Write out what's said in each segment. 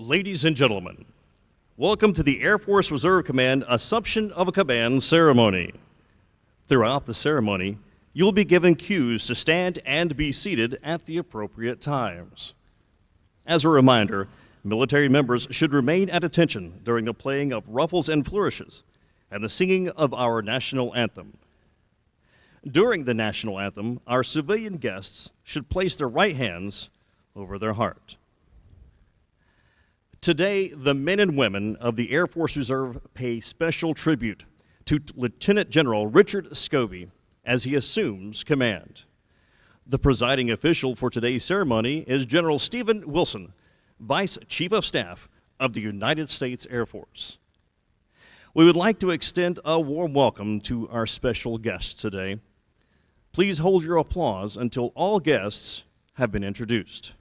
Ladies and gentlemen, welcome to the Air Force Reserve Command Assumption of a Command ceremony. Throughout the ceremony, you'll be given cues to stand and be seated at the appropriate times. As a reminder, military members should remain at attention during the playing of ruffles and flourishes and the singing of our national anthem. During the national anthem, our civilian guests should place their right hands over their heart. Today, the men and women of the Air Force Reserve pay special tribute to Lieutenant General Richard Scobie as he assumes command. The presiding official for today's ceremony is General Stephen Wilson, Vice Chief of Staff of the United States Air Force. We would like to extend a warm welcome to our special guests today. Please hold your applause until all guests have been introduced.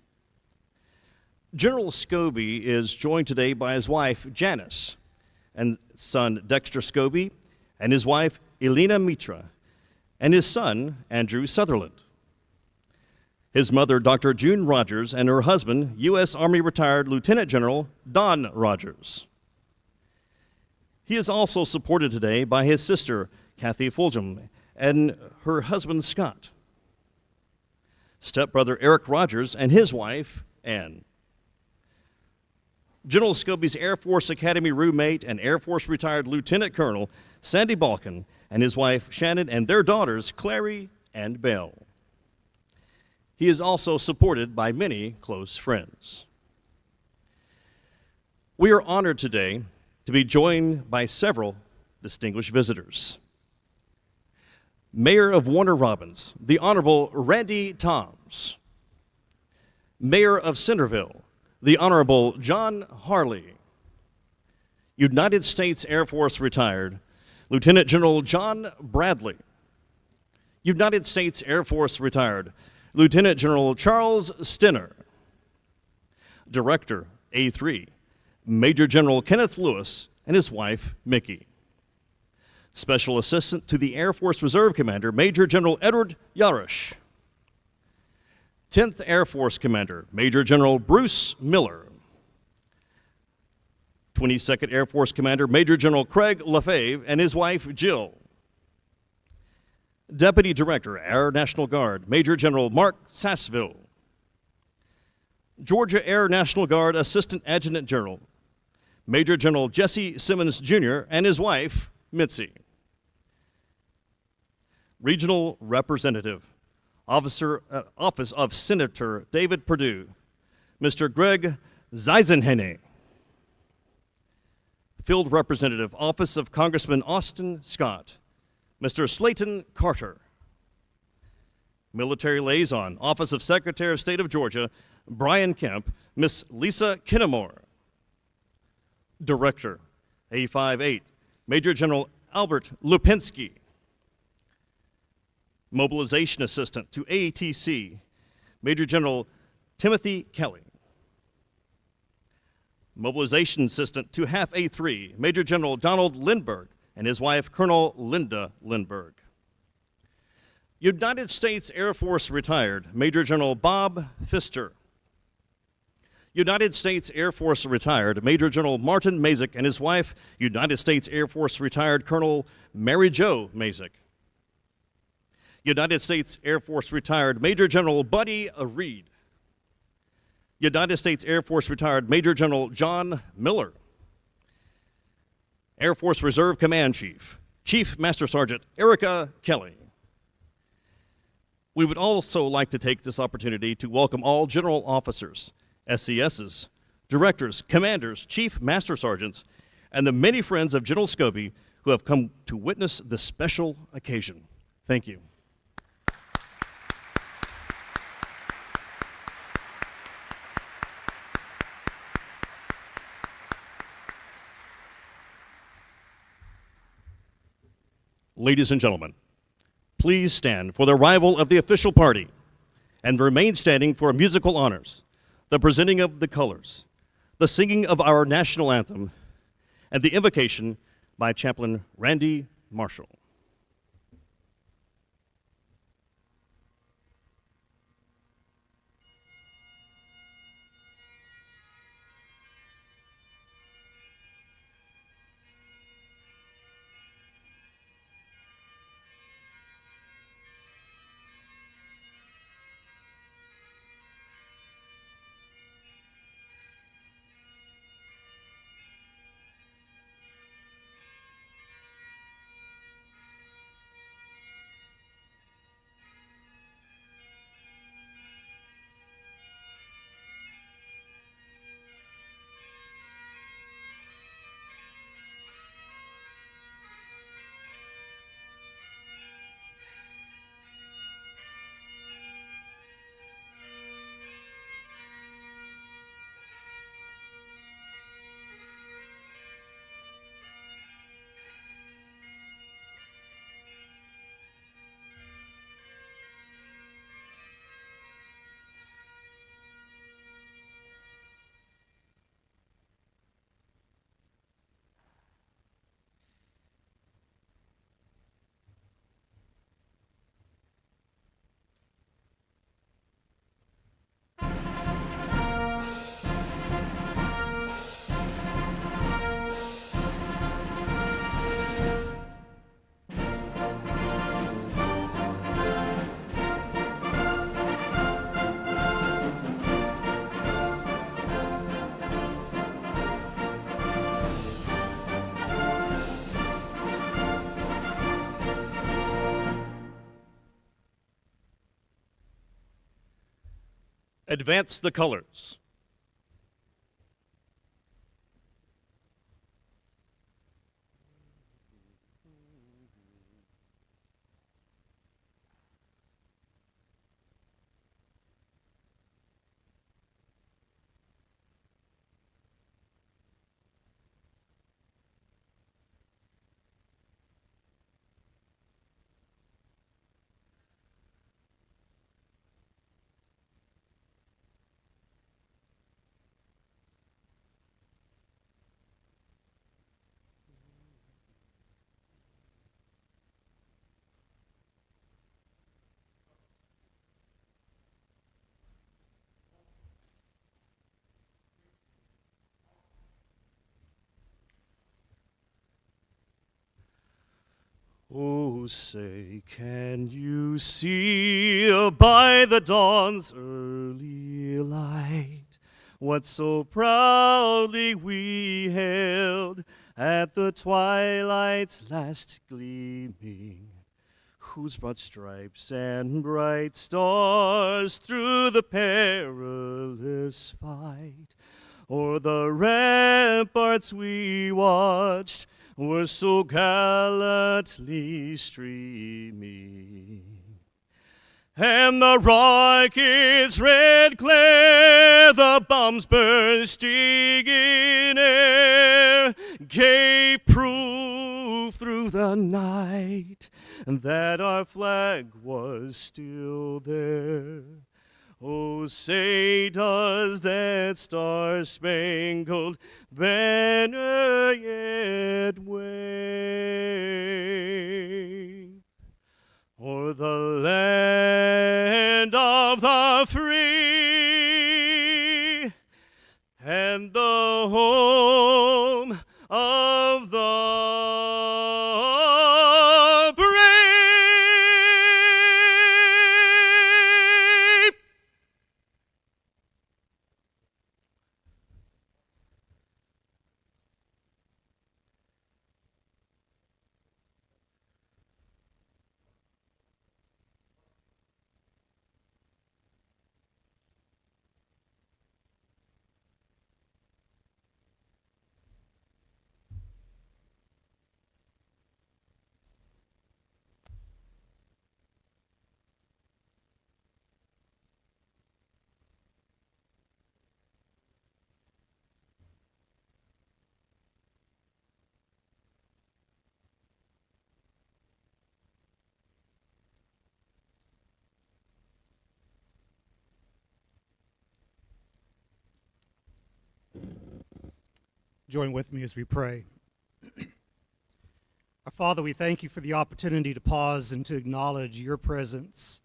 General Scobie is joined today by his wife, Janice, and son, Dexter Scobie, and his wife, Elena Mitra, and his son, Andrew Sutherland. His mother, Dr. June Rogers, and her husband, U.S. Army retired Lieutenant General Don Rogers. He is also supported today by his sister, Kathy Fulgham, and her husband, Scott, stepbrother Eric Rogers, and his wife, Ann. General Scobie's Air Force Academy roommate and Air Force retired Lieutenant Colonel Sandy Balkin and his wife Shannon and their daughters Clary and Belle. He is also supported by many close friends. We are honored today to be joined by several distinguished visitors. Mayor of Warner Robins, the Honorable Randy Toms. Mayor of Centerville, the Honorable John Harley. United States Air Force retired, Lieutenant General John Bradley. United States Air Force retired, Lieutenant General Charles Stenner. Director, A3, Major General Kenneth Lewis and his wife, Mickey. Special Assistant to the Air Force Reserve Commander, Major General Edward Yarush. 10th Air Force Commander, Major General Bruce Miller. 22nd Air Force Commander, Major General Craig Lefebvre and his wife, Jill. Deputy Director, Air National Guard, Major General Mark Sassville. Georgia Air National Guard Assistant Adjutant General, Major General Jesse Simmons, Jr. and his wife, Mitzi. Regional Representative, Office of Senator David Perdue, Mr. Greg Zeisenhene. Field Representative, Office of Congressman Austin Scott, Mr. Slayton Carter. Military Liaison, Office of Secretary of State of Georgia, Brian Kemp, Miss Lisa Kinnemore. Director, A58, Major General Albert Lupinski. Mobilization Assistant to AATC, Major General Timothy Kelly. Mobilization Assistant to Half A3, Major General Donald Lindbergh and his wife, Colonel Linda Lindbergh. United States Air Force retired, Major General Bob Pfister. United States Air Force retired, Major General Martin Mazik and his wife, United States Air Force retired Colonel Mary Jo Mazik. United States Air Force retired Major General Buddy Reed. United States Air Force retired Major General John Miller. Air Force Reserve Command Chief, Chief Master Sergeant Erica Kelly. We would also like to take this opportunity to welcome all general officers, SCSs, directors, commanders, chief master sergeants, and the many friends of General Scobie who have come to witness this special occasion. Thank you. Ladies and gentlemen, please stand for the arrival of the official party and remain standing for musical honors, the presenting of the colors, the singing of our national anthem, and the invocation by Chaplain Randy Marshall. Advance the colors. Oh, say, can you see by the dawn's early light what so proudly we hailed at the twilight's last gleaming, whose broad stripes and bright stars through the perilous fight o'er the ramparts we watched were so gallantly streaming. And the rocket's red glare, the bombs bursting in air, gave proof through the night that our flag was still there. Oh, say does that star-spangled banner yet wave o'er the land of the free and the home of the Join with me as we pray. Our Father, we thank you for the opportunity to pause and to acknowledge your presence.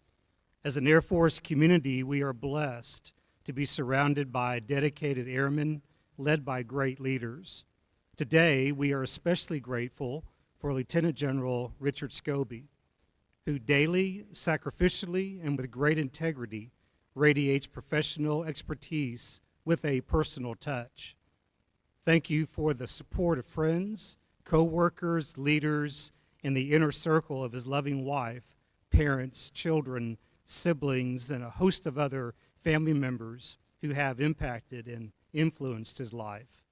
As an Air Force community, we are blessed to be surrounded by dedicated airmen led by great leaders. Today, we are especially grateful for Lieutenant General Richard Scobie, who daily, sacrificially, and with great integrity radiates professional expertise with a personal touch. Thank you for the support of friends, co-workers, leaders, and the inner circle of his loving wife, parents, children, siblings, and a host of other family members who have impacted and influenced his life.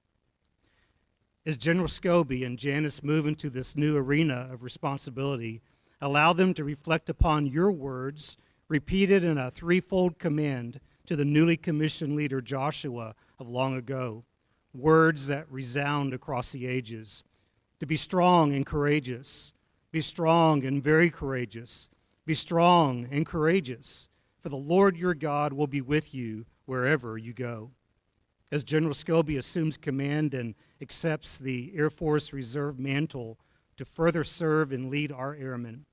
As General Scobie and Janice move into this new arena of responsibility, allow them to reflect upon your words, repeated in a threefold command to the newly commissioned leader Joshua of long ago. Words that resound across the ages. To be strong and courageous. Be strong and very courageous. Be strong and courageous, for the Lord your God will be with you wherever you go. As General Scobie assumes command and accepts the Air Force Reserve mantle to further serve and lead our airmen,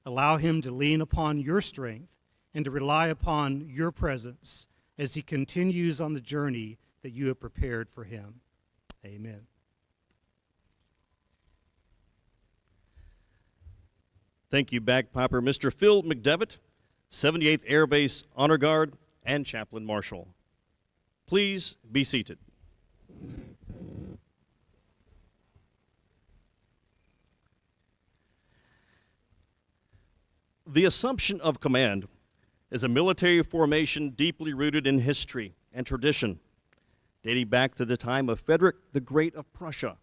allow him to lean upon your strength and to rely upon your presence as he continues on the journey that you have prepared for him. Amen. Thank you, Bagpiper Mr. Phil McDevitt, 78th Air Base Honor Guard and Chaplain Marshal. Please be seated. The assumption of command is a military formation deeply rooted in history and tradition, dating back to the time of Frederick the Great of Prussia.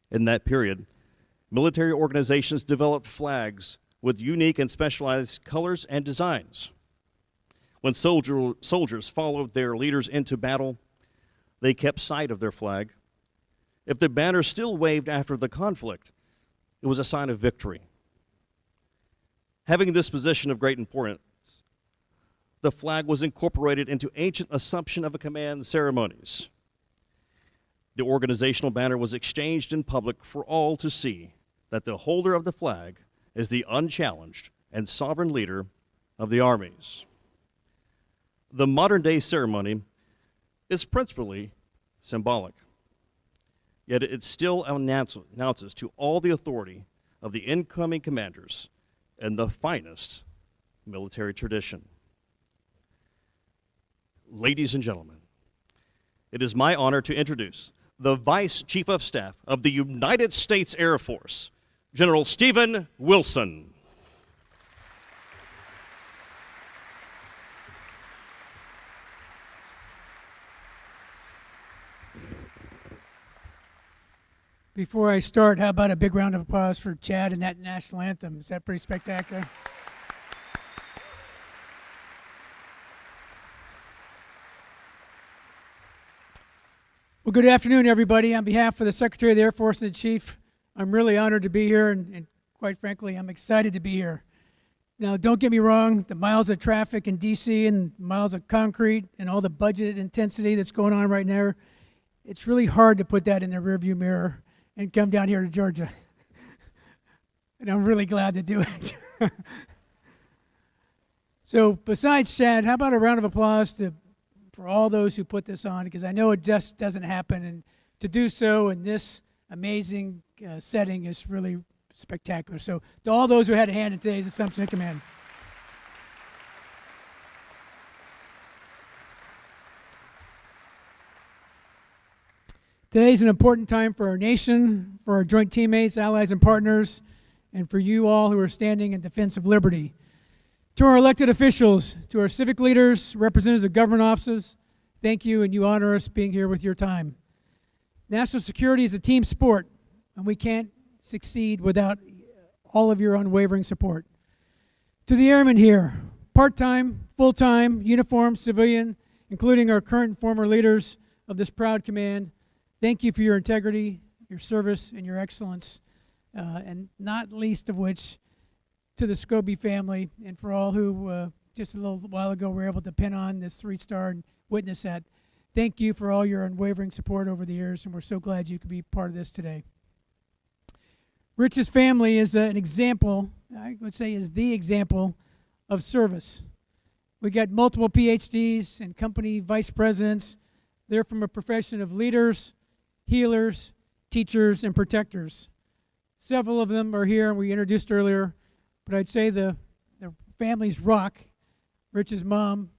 In that period, military organizations developed flags with unique and specialized colors and designs. When soldiers followed their leaders into battle, they kept sight of their flag. If the banner still waved after the conflict, it was a sign of victory. Having this position of great importance, the flag was incorporated into ancient Assumption of a Command ceremonies. The organizational banner was exchanged in public for all to see that the holder of the flag is the unchallenged and sovereign leader of the armies. The modern-day ceremony is principally symbolic, yet it still announces to all the authority of the incoming commanders and the finest military tradition. Ladies and gentlemen, it is my honor to introduce the Vice Chief of Staff of the United States Air Force, General Stephen Wilson. Before I start, how about a big round of applause for Chad and that national anthem? Is that pretty spectacular? Well, good afternoon, everybody. On behalf of the Secretary of the Air Force and the Chief, I'm really honored to be here, and quite frankly, I'm excited to be here. Now, don't get me wrong, the miles of traffic in D.C. and miles of concrete and all the budget intensity that's going on right now, it's really hard to put that in the rearview mirror and come down here to Georgia. And I'm really glad to do it. So besides Chad, how about a round of applause for all those who put this on, because I know it just doesn't happen, and to do so in this amazing setting is really spectacular. So to all those who had a hand in today's Assumption of Command. Today is an important time for our nation, for our joint teammates, allies, and partners, and for you all who are standing in defense of liberty. To our elected officials, to our civic leaders, representatives of government offices, thank you, and you honor us being here with your time. National security is a team sport, and we can't succeed without all of your unwavering support. To the airmen here, part-time, full-time, uniformed, civilian, including our current and former leaders of this proud command, thank you for your integrity, your service, and your excellence, and not least of which, to the Scobie family, and for all who just a little while ago were able to pin on this 3-star and witness that. Thank you for all your unwavering support over the years, and we're so glad you could be part of this today. Rich's family is an example, I would say is the example of service. We got multiple PhDs and company vice presidents. They're from a profession of leaders, healers, teachers, and protectors. Several of them are here, and we introduced earlier, but I'd say the family's rock. Rich's mom,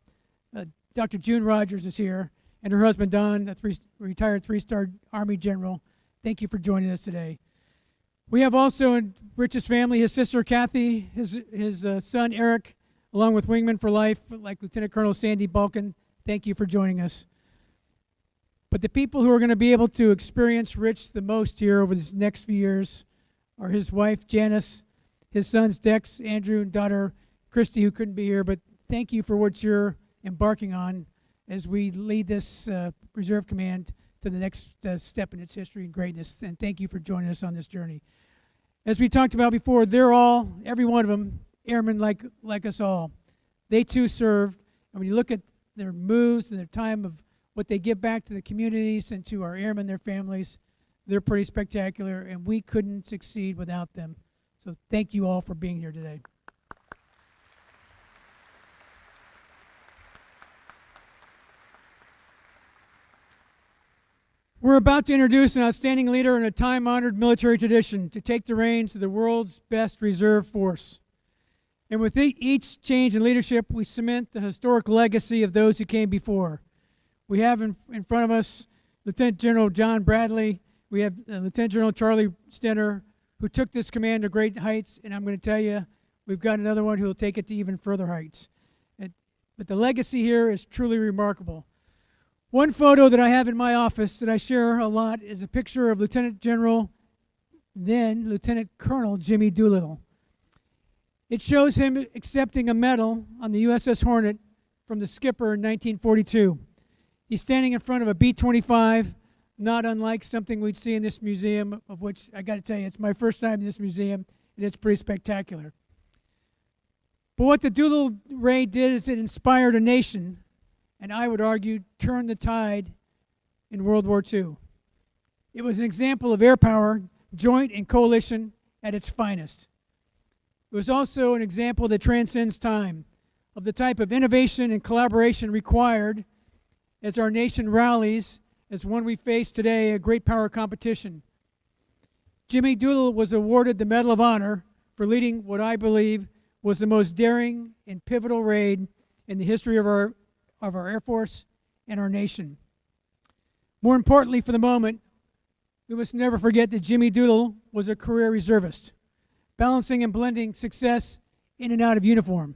Dr. June Rogers, is here, and her husband, Don, a retired 3-star Army general. Thank you for joining us today. We have also in Rich's family his sister, Kathy, his son, Eric, along with Wingman for Life, like Lieutenant Colonel Sandy Balkin. Thank you for joining us. But the people who are going to be able to experience Rich the most here over these next few years are his wife, Janice, his sons, Dex, Andrew, and daughter, Christy, who couldn't be here. But thank you for what you're embarking on as we lead this Reserve Command to the next step in its history and greatness. And thank you for joining us on this journey. As we talked about before, they're all, every one of them, airmen like us all. They too served. And when you look at their moves and their time of what they give back to the communities and to our airmen, their families, they're pretty spectacular, and we couldn't succeed without them. So thank you all for being here today. We're about to introduce an outstanding leader in a time-honored military tradition to take the reins of the world's best reserve force. And with each change in leadership, we cement the historic legacy of those who came before. We have in front of us Lieutenant General John Bradley. We have Lieutenant General Charlie Stenner, who took this command to great heights, and I'm going to tell you, we've got another one who will take it to even further heights. but the legacy here is truly remarkable. One photo that I have in my office that I share a lot is a picture of Lieutenant General, then Lieutenant Colonel Jimmy Doolittle. It shows him accepting a medal on the USS Hornet from the skipper in 1942. He's standing in front of a B-25, not unlike something we'd see in this museum, of which I got to tell you, it's my first time in this museum, and it's pretty spectacular. But what the Doolittle raid did is it inspired a nation, and I would argue turned the tide in World War II. It was an example of air power, joint and coalition at its finest. It was also an example that transcends time, of the type of innovation and collaboration required as our nation rallies as one we face today, a great power competition. Jimmy Doolittle was awarded the Medal of Honor for leading what I believe was the most daring and pivotal raid in the history of our Air Force and our nation. More importantly for the moment, we must never forget that Jimmy Doolittle was a career reservist, balancing and blending success in and out of uniform.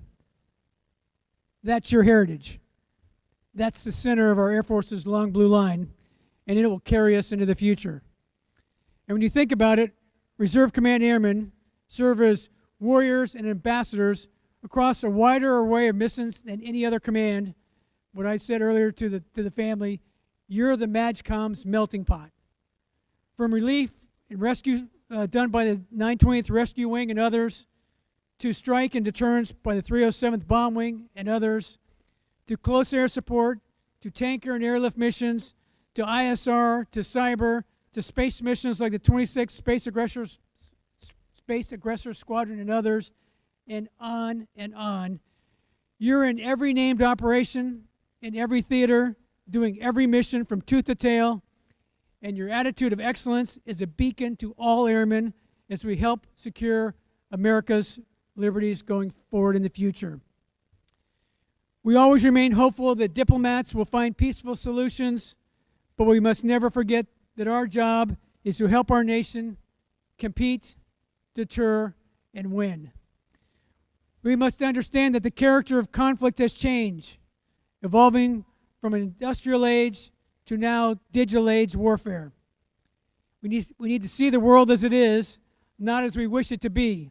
That's your heritage. That's the center of our Air Force's long blue line, and it will carry us into the future. And when you think about it, Reserve Command Airmen serve as warriors and ambassadors across a wider array of missions than any other command. What I said earlier to the family, you're the MAGCOM's melting pot. From relief and rescue done by the 920th Rescue Wing and others, to strike and deterrence by the 307th Bomb Wing and others, to close air support, to tanker and airlift missions, to ISR, to cyber, to space missions like the 26th Space Aggressor Squadron and others, and on and on. You're in every named operation, in every theater, doing every mission from tooth to tail, and your attitude of excellence is a beacon to all airmen as we help secure America's liberties going forward in the future. We always remain hopeful that diplomats will find peaceful solutions, but we must never forget that our job is to help our nation compete, deter, and win. We must understand that the character of conflict has changed, evolving from an industrial age to now digital age warfare. We need to see the world as it is, not as we wish it to be.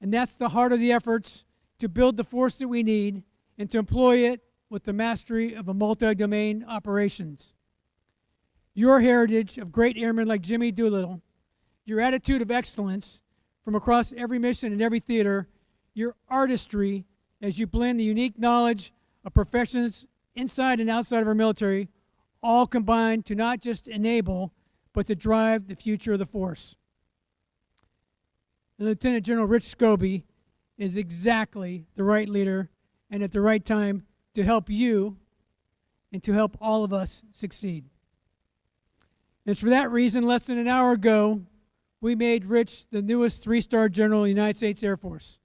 And that's the heart of the efforts to build the force that we need and to employ it with the mastery of a multi-domain operations. Your heritage of great airmen like Jimmy Doolittle, your attitude of excellence from across every mission and every theater, your artistry as you blend the unique knowledge of professions inside and outside of our military, all combine to not just enable, but to drive the future of the force. Lieutenant General Rich Scobie is exactly the right leader and at the right time to help you and to help all of us succeed. And for that reason, less than an hour ago, we made Rich the newest three-star general in the United States Air Force.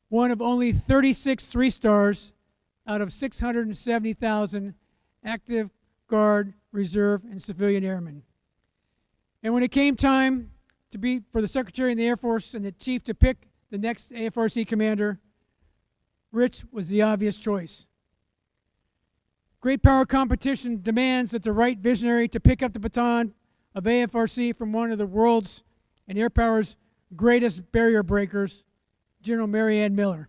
One of only 36 three-stars out of 670,000 active Guard, Reserve, and civilian airmen. And when it came time for the Secretary of the Air Force and the Chief to pick the next AFRC commander, Rich was the obvious choice. Great power competition demands that the right visionary to pick up the baton of AFRC from one of the world's and air power's greatest barrier breakers, General Mary Ann Miller.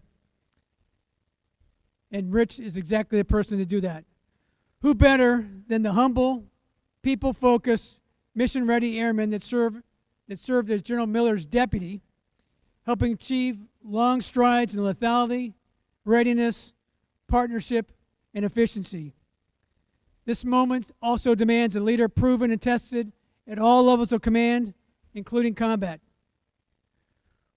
And Rich is exactly the person to do that. Who better than the humble, people-focused, mission-ready airmen that served as General Miller's deputy, helping achieve long strides in lethality, readiness, partnership, and efficiency. This moment also demands a leader proven and tested at all levels of command, including combat.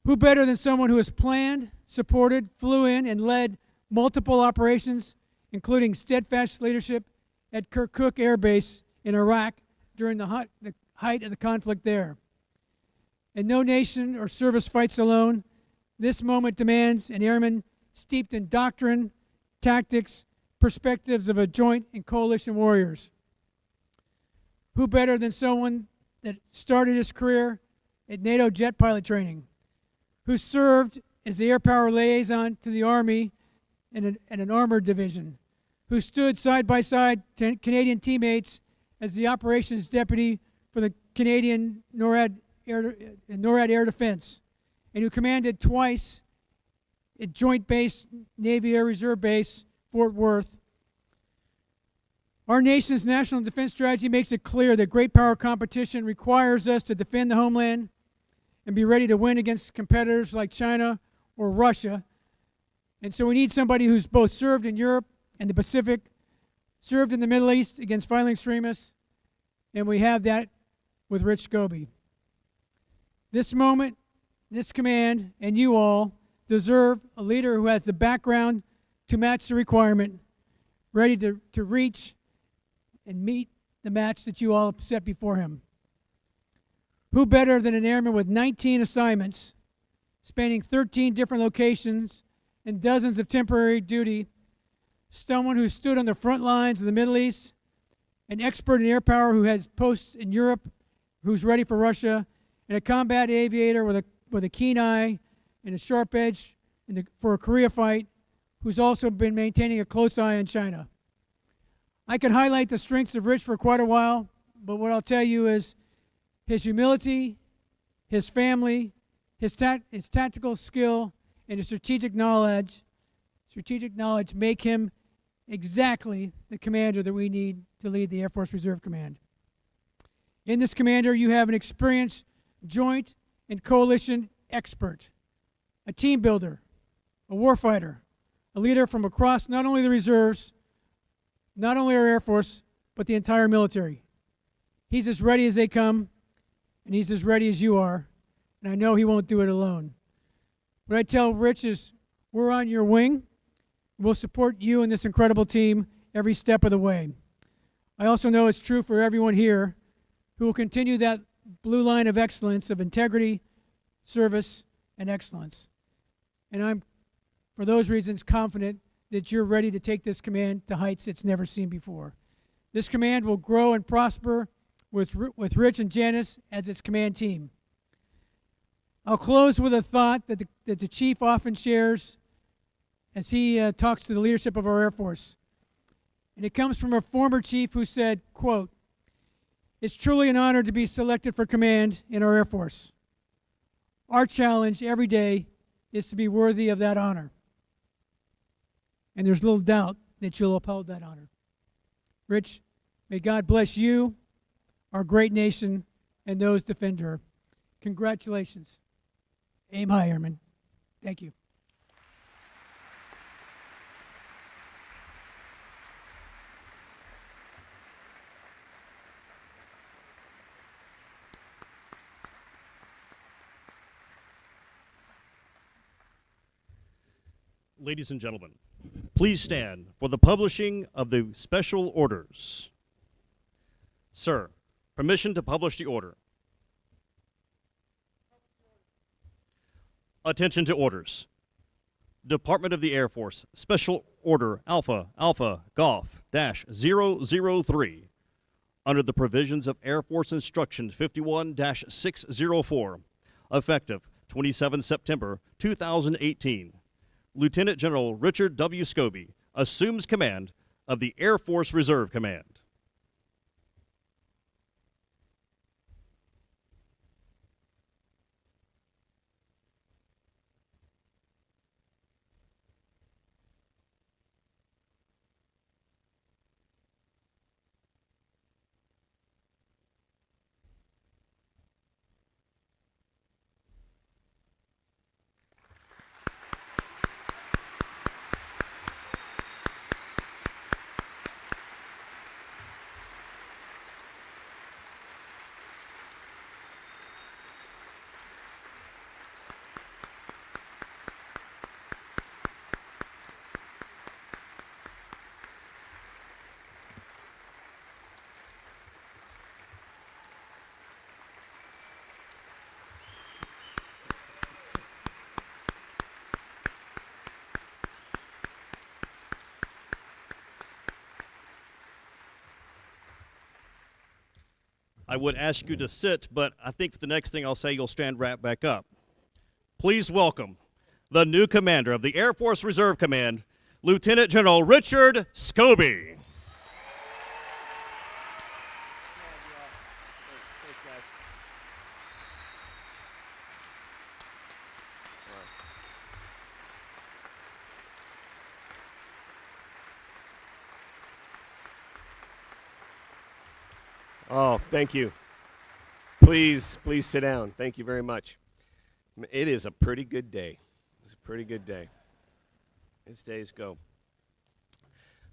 Who better than someone who has planned, supported, flew in, and led multiple operations, including steadfast leadership at Kirkuk Air Base in Iraq during the height of the conflict there. And no nation or service fights alone. This moment demands an airman steeped in doctrine, tactics, perspectives of a joint and coalition warriors. Who better than someone that started his career at NATO jet pilot training, who served as the air power liaison to the Army in an armored division, who stood side by side to Canadian teammates as the operations deputy for the Canadian NORAD Air Defense, and who commanded twice at Joint Base Navy Air Reserve Base, Fort Worth. Our nation's national defense strategy makes it clear that great power competition requires us to defend the homeland and be ready to win against competitors like China or Russia. And so we need somebody who's both served in Europe and the Pacific, served in the Middle East against violent extremists, and we have that with Rich Scobie. This moment, this command, and you all deserve a leader who has the background to match the requirement, ready to reach and meet the match that you all set before him. Who better than an airman with 19 assignments, spanning 13 different locations and dozens of temporary duty, someone who stood on the front lines of the Middle East, an expert in air power who has posts in Europe, who's ready for Russia, and a combat aviator with a keen eye and a sharp edge for a Korea fight, who's also been maintaining a close eye on China. I could highlight the strengths of Rich for quite a while, but what I'll tell you is his humility, his family, his tactical skill, and his strategic knowledge make him exactly the commander that we need to lead the Air Force Reserve Command. In this commander, you have an experienced joint and coalition expert, a team builder, a warfighter, a leader from across not only the reserves, not only our Air Force, but the entire military. He's as ready as they come, and he's as ready as you are, and I know he won't do it alone. What I tell Rich is, we're on your wing. We'll support you and this incredible team every step of the way. I also know it's true for everyone here who will continue that blue line of excellence, of integrity, service, and excellence. And I'm, for those reasons, confident that you're ready to take this command to heights it's never seen before. This command will grow and prosper with Rich and Janice as its command team. I'll close with a thought that the Chief often shares as he talks to the leadership of our Air Force. And it comes from a former chief who said, quote, "It's truly an honor to be selected for command in our Air Force. Our challenge every day is to be worthy of that honor." And there's little doubt that you'll uphold that honor. Rich, may God bless you, our great nation, and those defend her. Congratulations. Aim high, Airman. Thank you. Ladies and gentlemen, please stand for the publishing of the special orders. Sir, permission to publish the order. Attention to orders. Department of the Air Force, Special Order Alpha Alpha Golf -003, under the provisions of Air Force Instruction 51-604, effective 27 September 2018. Lieutenant General Richard W. Scobie assumes command of the Air Force Reserve Command. I would ask you to sit, but I think the next thing I'll say, you'll stand right back up. Please welcome the new commander of the Air Force Reserve Command, Lieutenant General Richard Scobie. Oh, thank you. Please sit down. Thank you very much. It is a pretty good day. It's a pretty good day. As days go.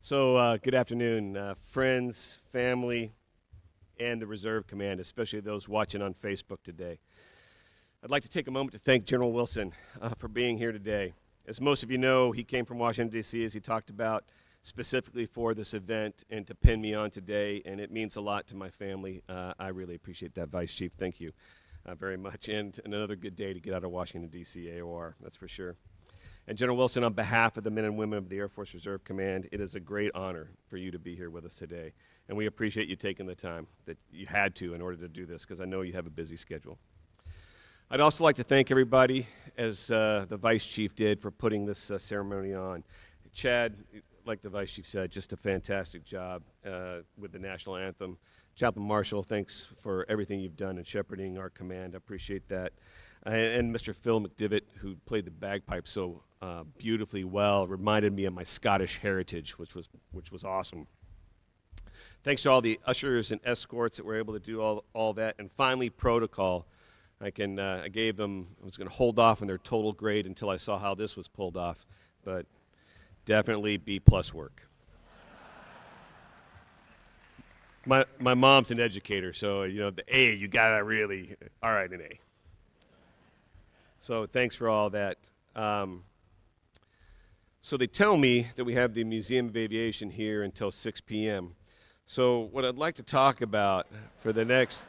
So, good afternoon, friends, family, and the Reserve Command, especially those watching on Facebook today. I'd like to take a moment to thank General Wilson for being here today. As most of you know, he came from Washington, D.C., as he talked about, specifically for this event and to pin me on today, and it means a lot to my family. I really appreciate that, Vice Chief. Thank you very much. And another good day to get out of Washington, D.C., AOR, that's for sure. And General Wilson, on behalf of the men and women of the Air Force Reserve Command, it is a great honor for you to be here with us today. And we appreciate you taking the time that you had to in order to do this, because I know you have a busy schedule. I'd also like to thank everybody, as the Vice Chief did, for putting this ceremony on. Chad, like the Vice Chief said, just a fantastic job with the national anthem. Chaplain Marshall, thanks for everything you've done in shepherding our command. I appreciate that. And Mr. Phil McDivitt, who played the bagpipe so beautifully well, reminded me of my Scottish heritage, which was awesome. Thanks to all the ushers and escorts that were able to do all that. And finally, protocol. I gave them, I was going to hold off on their total grade until I saw how this was pulled off, but definitely B+ work. My mom's an educator, so the A, you gotta really, all right, an A. So thanks for all that. So they tell me that we have the Museum of Aviation here until 6 p.m. So what I'd like to talk about for the next,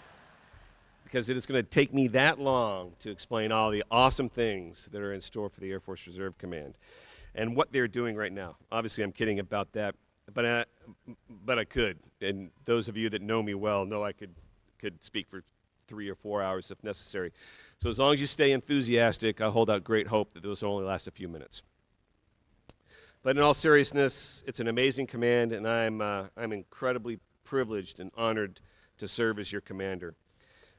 because it is going to take me that long to explain all the awesome things that are in store for the Air Force Reserve Command and what they're doing right now. Obviously, I'm kidding about that, but I could. And those of you that know me well know I could speak for 3 or 4 hours if necessary. So as long as you stay enthusiastic, I hold out great hope that this will only last a few minutes. But in all seriousness, it's an amazing command, and I'm incredibly privileged and honored to serve as your commander.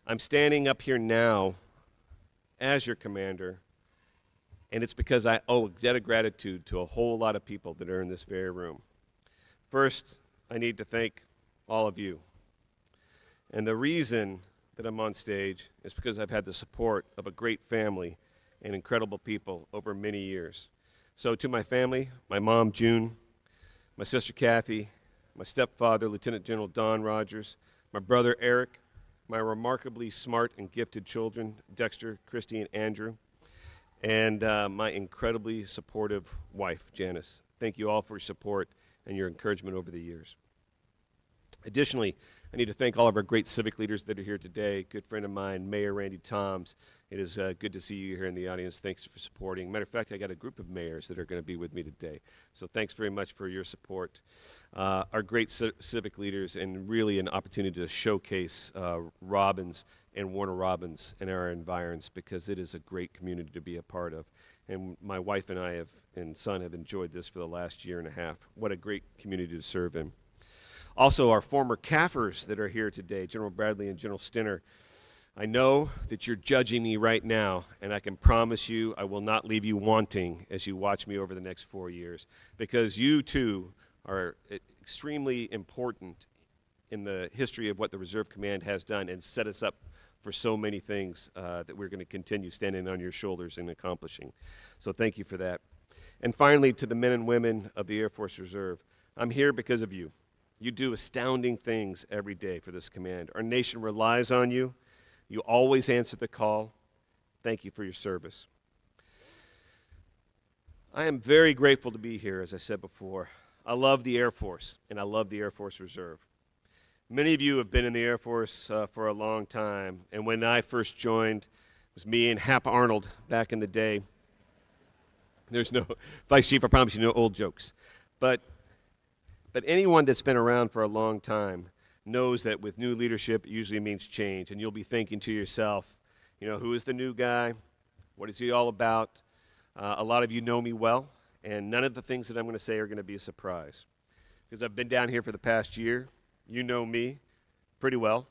I'm standing up here now as your commander, and it's because I owe a debt of gratitude to a whole lot of people that are in this very room. First, I need to thank all of you. And the reason that I'm on stage is because I've had the support of a great family and incredible people over many years. So to my family, my mom, June, my sister, Kathy, my stepfather, Lieutenant General Don Rogers, my brother, Eric, my remarkably smart and gifted children, Dexter, Christy, and Andrew, and my incredibly supportive wife, Janice. Thank you all for your support and your encouragement over the years. Additionally, I need to thank all of our great civic leaders that are here today. Good friend of mine, Mayor Randy Toms. It is good to see you here in the audience. Thanks for supporting. Matter of fact, I got a group of mayors that are going to be with me today. So thanks very much for your support. Our great civic leaders, and really an opportunity to showcase Robbins and Warner Robins in our environs, because it is a great community to be a part of. And my wife and I and son have enjoyed this for the last year and a half. What a great community to serve in. Also, our former CAFers that are here today, General Bradley and General Stinner. I know that you're judging me right now, and I can promise you I will not leave you wanting as you watch me over the next 4 years, because you, too, are extremely important in the history of what the Reserve Command has done and set us up for so many things that we're going to continue standing on your shoulders and accomplishing. So thank you for that. And finally, to the men and women of the Air Force Reserve, I'm here because of you. You do astounding things every day for this command. Our nation relies on you. You always answer the call. Thank you for your service. I am very grateful to be here, as I said before. I love the Air Force, and I love the Air Force Reserve. Many of you have been in the Air Force for a long time, and when I first joined, it was me and Hap Arnold back in the day. There's no, Vice Chief, I promise you, no old jokes. But anyone that's been around for a long time knows that with new leadership, it usually means change. And you'll be thinking to yourself, who is the new guy? What is he all about? A lot of you know me well, And none of the things that I'm going to say are going to be a surprise. Because I've been down here for the past year. You know me pretty well.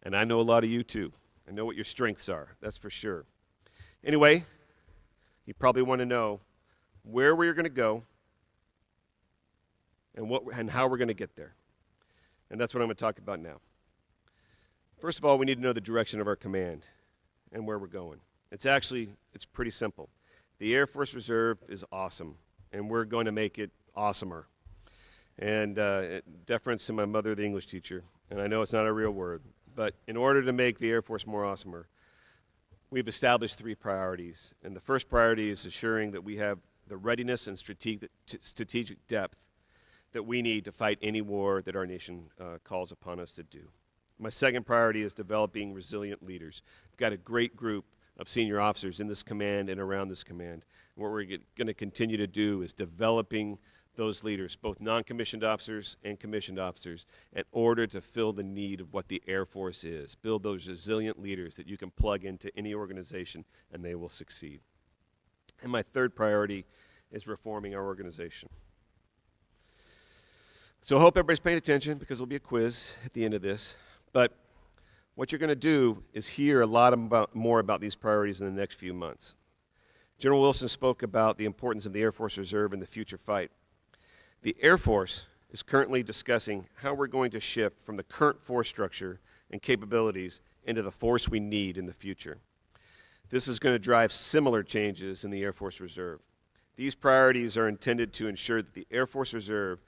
And I know a lot of you too. I know what your strengths are, that's for sure. Anyway, you probably want to know where we're going to go and how we're going to get there. And that's what I'm going to talk about now. First of all, we need to know the direction of our command and where we're going. It's pretty simple. The Air Force Reserve is awesome, and we're going to make it awesomer. And deference to my mother, the English teacher, and I know it's not a real word, but in order to make the Air Force more awesomer, we've established 3 priorities. And the first priority is assuring that we have the readiness and strategic depth that we need to fight any war that our nation calls upon us to do. My second priority is developing resilient leaders. We've got a great group of senior officers in this command and around this command. And what we're going to continue to do is developing those leaders, both non-commissioned officers and commissioned officers, in order to fill the need of what the Air Force is. Build those resilient leaders that you can plug into any organization and they will succeed. And my third priority is reforming our organization. So I hope everybody's paying attention because there'll be a quiz at the end of this. But what you're going to do is hear a lot more about these priorities in the next few months. General Wilson spoke about the importance of the Air Force Reserve in the future fight. The Air Force is currently discussing how we're going to shift from the current force structure and capabilities into the force we need in the future. This is going to drive similar changes in the Air Force Reserve. These priorities are intended to ensure that the Air Force Reserve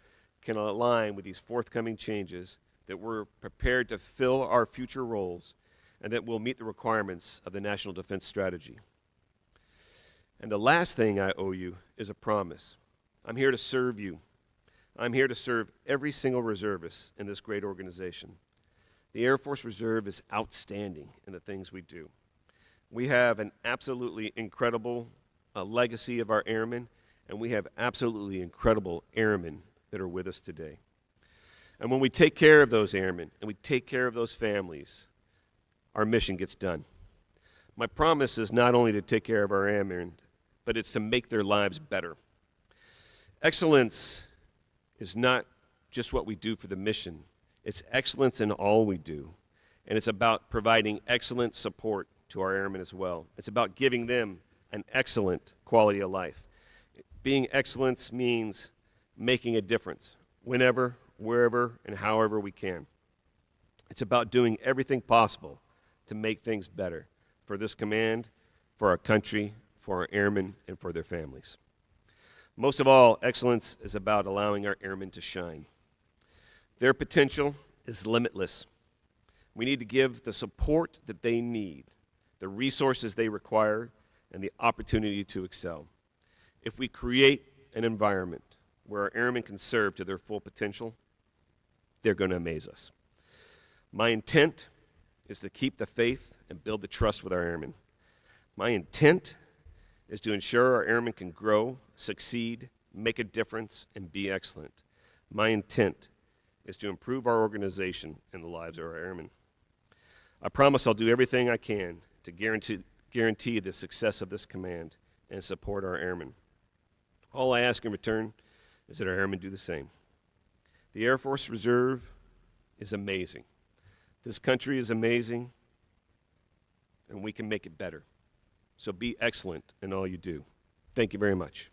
can align with these forthcoming changes, that we're prepared to fill our future roles, and that we'll meet the requirements of the National Defense Strategy. And the last thing I owe you is a promise. I'm here to serve you. I'm here to serve every single reservist in this great organization. The Air Force Reserve is outstanding in the things we do. We have an absolutely incredible legacy of our airmen, and we have absolutely incredible airmen that are with us today. And when we take care of those airmen and we take care of those families, our mission gets done. My promise is not only to take care of our airmen, but it's to make their lives better. Excellence is not just what we do for the mission. It's excellence in all we do. And it's about providing excellent support to our airmen as well. It's about giving them an excellent quality of life. Being excellence means making a difference whenever, wherever, and however we can. It's about doing everything possible to make things better for this command, for our country, for our airmen, and for their families. Most of all, excellence is about allowing our airmen to shine. Their potential is limitless. We need to give the support that they need, the resources they require, and the opportunity to excel. If we create an environment where our airmen can serve to their full potential, they're going to amaze us. My intent is to keep the faith and build the trust with our airmen. My intent is to ensure our airmen can grow, succeed, make a difference, and be excellent. My intent is to improve our organization and the lives of our airmen. I promise I'll do everything I can to guarantee the success of this command and support our airmen. All I ask in return is that our airmen do the same. The Air Force Reserve is amazing. This country is amazing, and we can make it better. So be excellent in all you do. Thank you very much.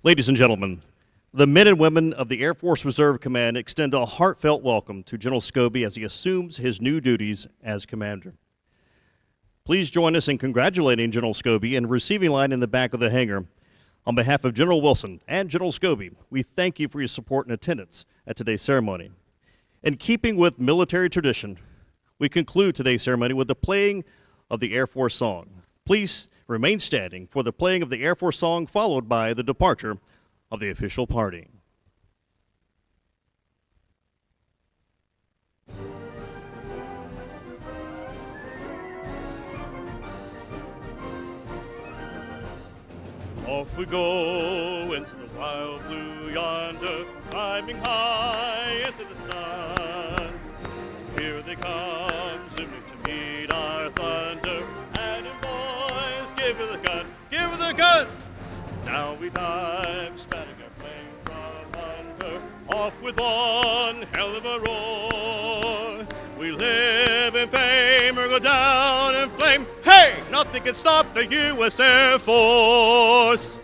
Ladies and gentlemen, the men and women of the Air Force Reserve Command extend a heartfelt welcome to General Scobie as he assumes his new duties as commander. Please join us in congratulating General Scobie in the receiving line in the back of the hangar. On behalf of General Wilson and General Scobie, we thank you for your support and attendance at today's ceremony. In keeping with military tradition, we conclude today's ceremony with the playing of the Air Force song. Please remain standing for the playing of the Air Force song, followed by the departure of the official party. Off we go into the wild blue yonder, climbing high into the sun. Here they come, zooming to meet our thunder. And boys, give her the gun, give her the gun! Down we dive, spatting our flame from under. Off with one hell of a roar. We live in fame or go down in flame. Hey, nothing can stop the U.S. Air Force.